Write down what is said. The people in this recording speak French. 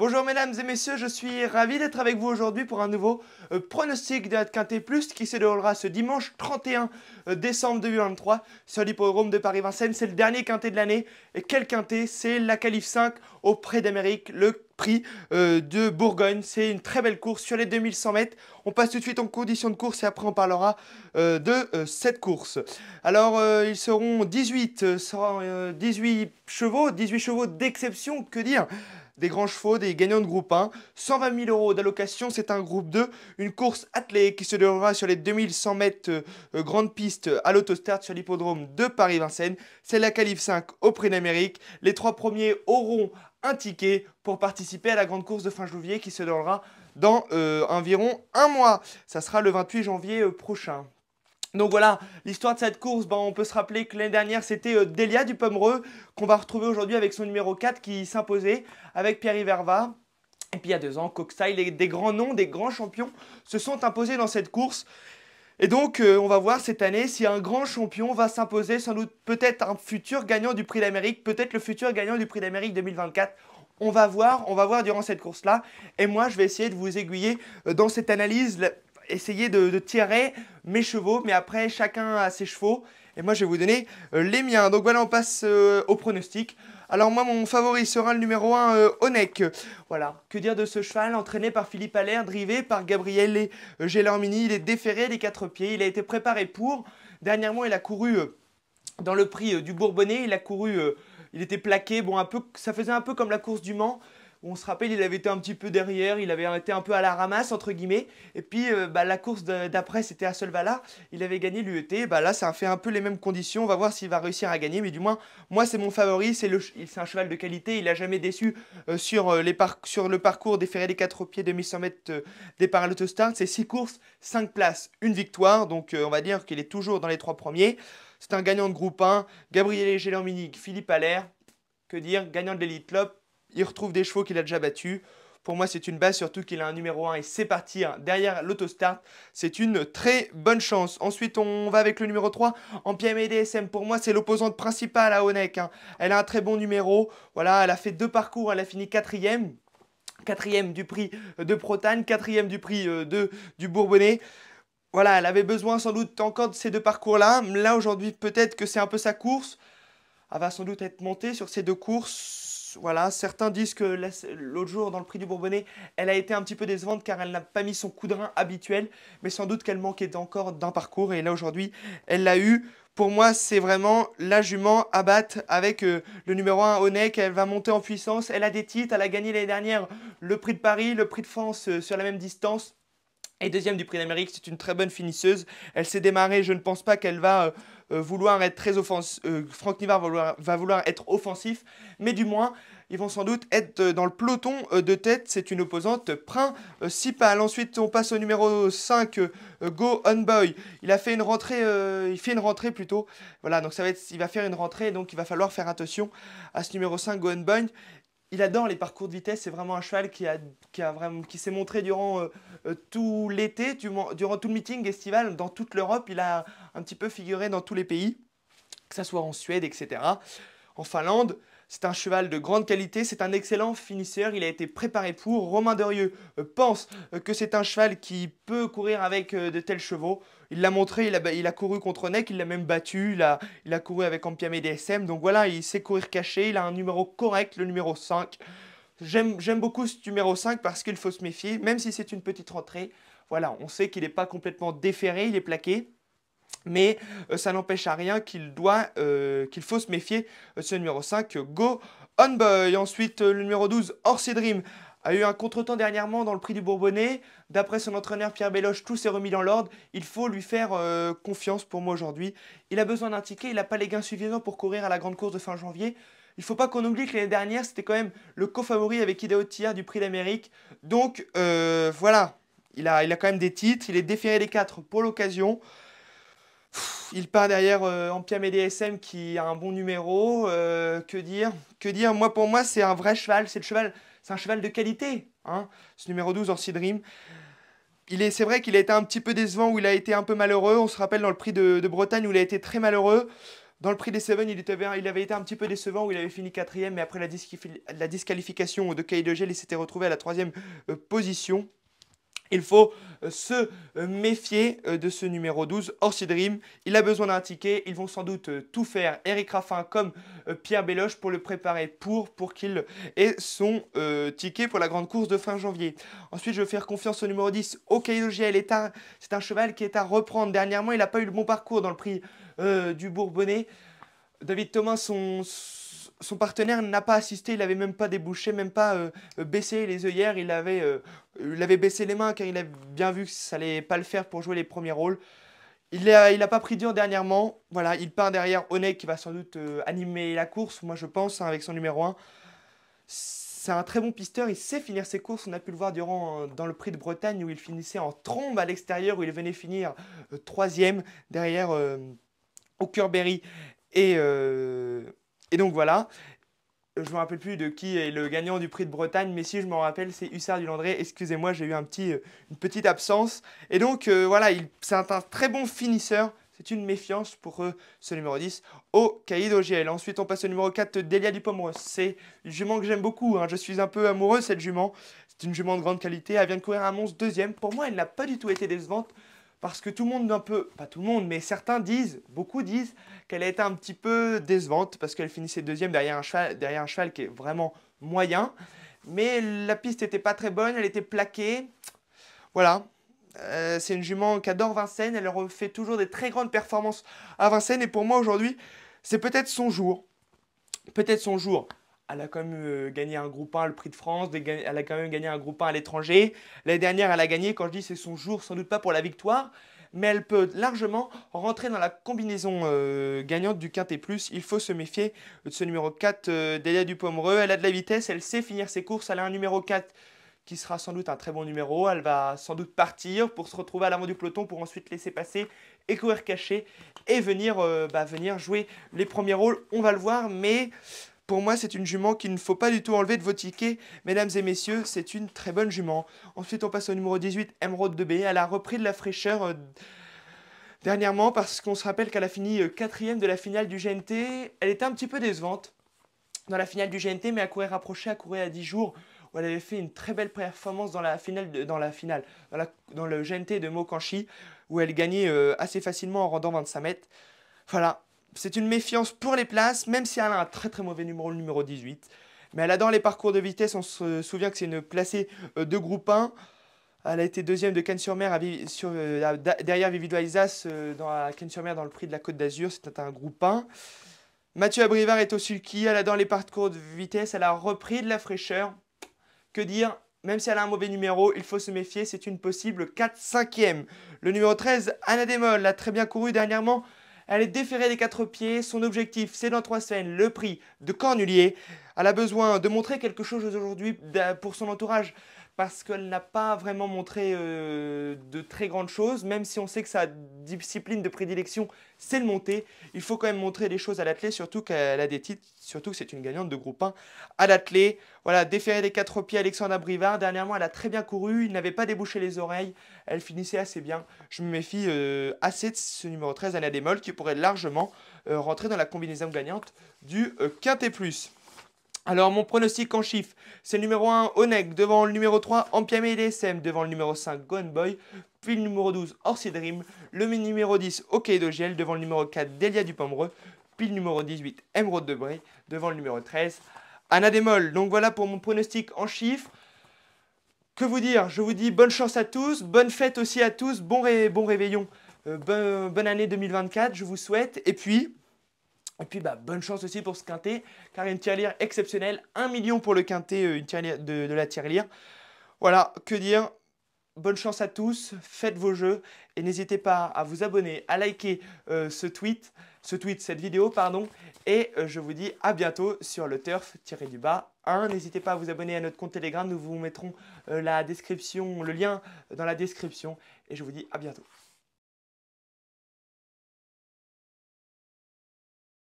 Bonjour mesdames et messieurs, je suis ravi d'être avec vous aujourd'hui pour un nouveau pronostic de la Quintet Plus qui se déroulera ce dimanche 31 décembre 2023 sur l'hippodrome de Paris-Vincennes. C'est le dernier Quintet de l'année. Et quel Quintet? C'est la Qualif 5 au Prix d'Amérique, le prix de Bourgogne. C'est une très belle course sur les 2100 mètres. On passe tout de suite en conditions de course et après on parlera de cette course. Alors ils seront 18, 18 chevaux d'exception, que dire? Des grands chevaux, des gagnants de groupe 1, 120 000 euros d'allocation, c'est un groupe 2, une course attelée qui se déroulera sur les 2100 mètres grande piste à l'autostart sur l'hippodrome de Paris-Vincennes. C'est la Qualif 5 au Prix d'Amérique. Les 3 premiers auront un ticket pour participer à la grande course de fin janvier qui se déroulera dans environ un mois. Ça sera le 28 janvier prochain. Donc voilà, l'histoire de cette course, on peut se rappeler que l'année dernière, c'était Delia du Pomereux, qu'on va retrouver aujourd'hui avec son numéro 4 qui s'imposait avec Pierre-Yves Herva. Et puis il y a 2 ans, Coxstyle, des grands noms, des grands champions se sont imposés dans cette course. Et donc, on va voir cette année si un grand champion va s'imposer, sans doute peut-être un futur gagnant du Prix d'Amérique, peut-être le futur gagnant du Prix d'Amérique 2024. On va voir durant cette course-là. Et moi, je vais essayer de vous aiguiller dans cette analyse, essayer de tirer mes chevaux, mais après, chacun a ses chevaux. Et moi, je vais vous donner les miens. Donc voilà, on passe au pronostic. Alors moi, mon favori sera le numéro 1, Onek. Voilà, que dire de ce cheval entraîné par Philippe Allaire, drivé par Gabriele Gelormini. Il est déféré des 4 pieds, il a été préparé pour. Dernièrement, il a couru dans le prix du Bourbonnais, il a couru, il était plaqué, bon, ça faisait un peu comme la course du Mans. On se rappelle, il avait été un petit peu derrière, il avait été un peu à la ramasse, entre guillemets. Et puis, la course d'après, c'était à Solvala. Il avait gagné l'UET. Là, ça a fait un peu les mêmes conditions. On va voir s'il va réussir à gagner. Mais du moins, moi, c'est mon favori. C'est un cheval de qualité. Il n'a jamais déçu sur le parcours des Ferré des 4 pieds de 1100 mètres départ à l'autostart. C'est 6 courses, 5 places, une victoire. Donc, on va dire qu'il est toujours dans les 3 premiers. C'est un gagnant de groupe 1. Gabriele Gelormini, Philippe Allaire. Que dire? Gagnant de l'Elite Lopp. Il retrouve des chevaux qu'il a déjà battus. Pour moi, c'est une base, surtout qu'il a un numéro 1 et c'est parti derrière l'autostart. C'est une très bonne chance. Ensuite, on va avec le numéro 3 en PMA DSM. Pour moi, c'est l'opposante principale à Onek. Elle a un très bon numéro. Voilà, elle a fait 2 parcours. Elle a fini 4e. 4e du prix de Bretagne, 4e du prix du Bourbonnais. Voilà, elle avait besoin sans doute encore de ces 2 parcours-là. Là, aujourd'hui, peut-être que c'est un peu sa course. Elle va sans doute être montée sur ces 2 courses. Voilà, certains disent que l'autre jour, dans le prix du Bourbonnais, elle a été un petit peu décevante car elle n'a pas mis son coup de rein habituel. Mais sans doute qu'elle manquait encore d'un parcours. Et là, aujourd'hui, elle l'a eu. Pour moi, c'est vraiment la jument à battre avec le numéro 1, Onek. Elle va monter en puissance. Elle a des titres. Elle a gagné l'année dernière le prix de Paris, le prix de France sur la même distance. Et 2e du Prix d'Amérique, c'est une très bonne finisseuse. Elle s'est démarrée, je ne pense pas qu'elle va vouloir être très offensif. Franck Nivard va vouloir être offensif, mais du moins, ils vont sans doute être dans le peloton de tête. C'est une opposante principale. Ensuite, on passe au numéro 5, Go On Boy. Il a fait une rentrée, il fait une rentrée plutôt. Voilà, donc il va faire une rentrée, donc il va falloir faire attention à ce numéro 5, Go On Boy. Il adore les parcours de vitesse, c'est vraiment un cheval qui s'est montré durant tout l'été, durant tout le meeting estival dans toute l'Europe. Il a un petit peu figuré dans tous les pays, que ce soit en Suède, etc. En Finlande, c'est un cheval de grande qualité, c'est un excellent finisseur, il a été préparé pour. Romain Derieux pense que c'est un cheval qui peut courir avec de tels chevaux. Il l'a montré, il a couru contre Nek, il l'a même battu, il a couru avec Ampiamé DSM. Donc voilà, il sait courir caché, il a un numéro correct, le numéro 5. J'aime beaucoup ce numéro 5 parce qu'il faut se méfier, même si c'est une petite rentrée. Voilà, on sait qu'il n'est pas complètement déféré, il est plaqué. Mais ça n'empêche à rien qu'il faut se méfier. Ce numéro 5, Go On Boy. Ensuite, le numéro 12, Orsi Dream, a eu un contretemps dernièrement dans le prix du Bourbonnais. D'après son entraîneur Pierre Belloche, tout s'est remis dans l'ordre. Il faut lui faire confiance pour moi aujourd'hui. Il a besoin d'un ticket, il n'a pas les gains suffisants pour courir à la grande course de fin janvier. Il ne faut pas qu'on oublie que l'année dernière, c'était quand même le co-favori avec Idaho Tia du prix d'Amérique. Donc voilà, il a quand même des titres. Il est déféré des 4 pour l'occasion. Il part derrière Ampiam et DSM qui a un bon numéro. Que dire? Moi, pour moi, c'est un vrai cheval. C'est un cheval de qualité. Ce numéro 12, Orsi Dream. C'est vrai qu'il a été un petit peu décevant, où il a été un peu malheureux. On se rappelle dans le prix de Bretagne où il a été très malheureux. Dans le prix des Seven, il avait été un petit peu décevant où il avait fini quatrième, mais après la disqualification de Cahier de Gel, il s'était retrouvé à la troisième position. Il faut se méfier de ce numéro 12, Orsi Dream. Il a besoin d'un ticket. Ils vont sans doute tout faire, Eric Raffin comme Pierre Belloche, pour le préparer pour qu'il ait son ticket pour la grande course de fin janvier. Ensuite, je vais faire confiance au numéro 10, Okaidoji. C'est un cheval qui est à reprendre. Dernièrement, il n'a pas eu le bon parcours dans le prix du Bourbonnais. David Thomas, son partenaire, n'a pas assisté, il n'avait même pas débouché, même pas baissé les œillères, il avait baissé les mains car il a bien vu que ça allait pas le faire pour jouer les premiers rôles. Il a pas pris dur dernièrement, voilà, il part derrière Onek qui va sans doute animer la course, moi je pense, hein, avec son numéro 1. C'est un très bon pisteur, il sait finir ses courses, on a pu le voir dans le prix de Bretagne où il finissait en trombe à l'extérieur, où il venait finir troisième derrière O'Curberry. Et donc voilà, je ne me rappelle plus de qui est le gagnant du prix de Bretagne, mais si je me rappelle, c'est Hussard du Landré. Excusez-moi, j'ai eu une petite absence. Et donc voilà, c'est un très bon finisseur. C'est une méfiance pour ce numéro 10 au Caïd GL. Ensuite, on passe au numéro 4, Delia du Pomereux. C'est une jument que j'aime beaucoup, hein. Je suis un peu amoureux de cette jument. C'est une jument de grande qualité. Elle vient de courir à Mons deuxième. Pour moi, elle n'a pas du tout été décevante. Parce que tout le monde, pas tout le monde, mais certains beaucoup disent qu'elle a été un petit peu décevante parce qu'elle finissait deuxième derrière un cheval qui est vraiment moyen. Mais la piste n'était pas très bonne, elle était plaquée. Voilà. C'est une jument qui adore Vincennes, elle refait toujours des très grandes performances à Vincennes. Et pour moi aujourd'hui, c'est peut-être son jour. Peut-être son jour. Elle a quand même gagné un groupe 1, le prix de France, elle a quand même gagné un groupe 1 à l'étranger. L'année dernière, elle a gagné, quand je dis c'est son jour, sans doute pas pour la victoire, mais elle peut largement rentrer dans la combinaison gagnante du Quintet Plus. Il faut se méfier de ce numéro 4, Delia du Pomereux. Elle a de la vitesse, elle sait finir ses courses, elle a un numéro 4 qui sera sans doute un très bon numéro. Elle va sans doute partir pour se retrouver à l'avant du peloton pour ensuite laisser passer et courir caché et venir jouer les premiers rôles. On va le voir, mais pour moi, c'est une jument qu'il ne faut pas du tout enlever de vos tickets. Mesdames et messieurs, c'est une très bonne jument. Ensuite, on passe au numéro 18, Emeraude de B. Elle a repris de la fraîcheur dernièrement parce qu'on se rappelle qu'elle a fini quatrième de la finale du GNT. Elle était un petit peu décevante dans la finale du GNT, mais à courir rapproché, à courir à 10 jours, où elle avait fait une très belle performance dans le GNT de Mokanchi, où elle gagnait assez facilement en rendant 25 mètres. Voilà, c'est une méfiance pour les places, même si elle a un très très mauvais numéro, le numéro 18. Mais elle adore les parcours de vitesse, on se souvient que c'est une placée de groupe 1. Elle a été deuxième de Cannes-sur-Mer derrière Vivido Alsace dans Cannes-sur-Mer dans le prix de la Côte d'Azur, c'était un groupe 1. Mathieu Abrivard est au sulky, elle adore les parcours de vitesse, elle a repris de la fraîcheur. Que dire? Même si elle a un mauvais numéro, il faut se méfier, c'est une possible 4-5e. Le numéro 13, Anna Desmolles, a très bien couru dernièrement. Elle est déférée des 4 pieds. Son objectif, c'est dans 3 semaines, le prix de Cornulier. Elle a besoin de montrer quelque chose aujourd'hui pour son entourage parce qu'elle n'a pas vraiment montré de très grandes choses, même si on sait que sa discipline de prédilection, c'est le monter. Il faut quand même montrer des choses à l'athlée, surtout qu'elle a des titres, surtout que c'est une gagnante de groupe 1 à l'athlée. Voilà, déférée des 4 pieds, Alexandra Brivard. Dernièrement, elle a très bien couru, il n'avait pas débouché les oreilles, elle finissait assez bien. Je me méfie assez de ce numéro 13, Anna Desmolles, qui pourrait largement rentrer dans la combinaison gagnante du Quintet Plus. Alors, mon pronostic en chiffres, c'est le numéro 1, Onek, devant le numéro 3, Ampiamé et DSM, devant le numéro 5, Gone Boy, puis le numéro 12, Orsi Dream, le numéro 10, Okaido Giel, devant le numéro 4, Delia du Pomereux, puis le numéro 18, Emeraude de Bray, devant le numéro 13, Anna Desmolles. Donc voilà pour mon pronostic en chiffres. Que vous dire? Je vous dis bonne chance à tous, bonne fête aussi à tous, bon réveillon, bonne année 2024, je vous souhaite, et puis bonne chance aussi pour ce quintet, car il y a une tirelire exceptionnelle. 1 million pour le quintet, une tirelire de la tirelire. Voilà, que dire? Bonne chance à tous, faites vos jeux et n'hésitez pas à vous abonner, à liker cette vidéo, pardon. Et je vous dis à bientôt sur le turf-1. N'hésitez pas à vous abonner à notre compte Telegram, nous vous mettrons le lien dans la description. Et je vous dis à bientôt.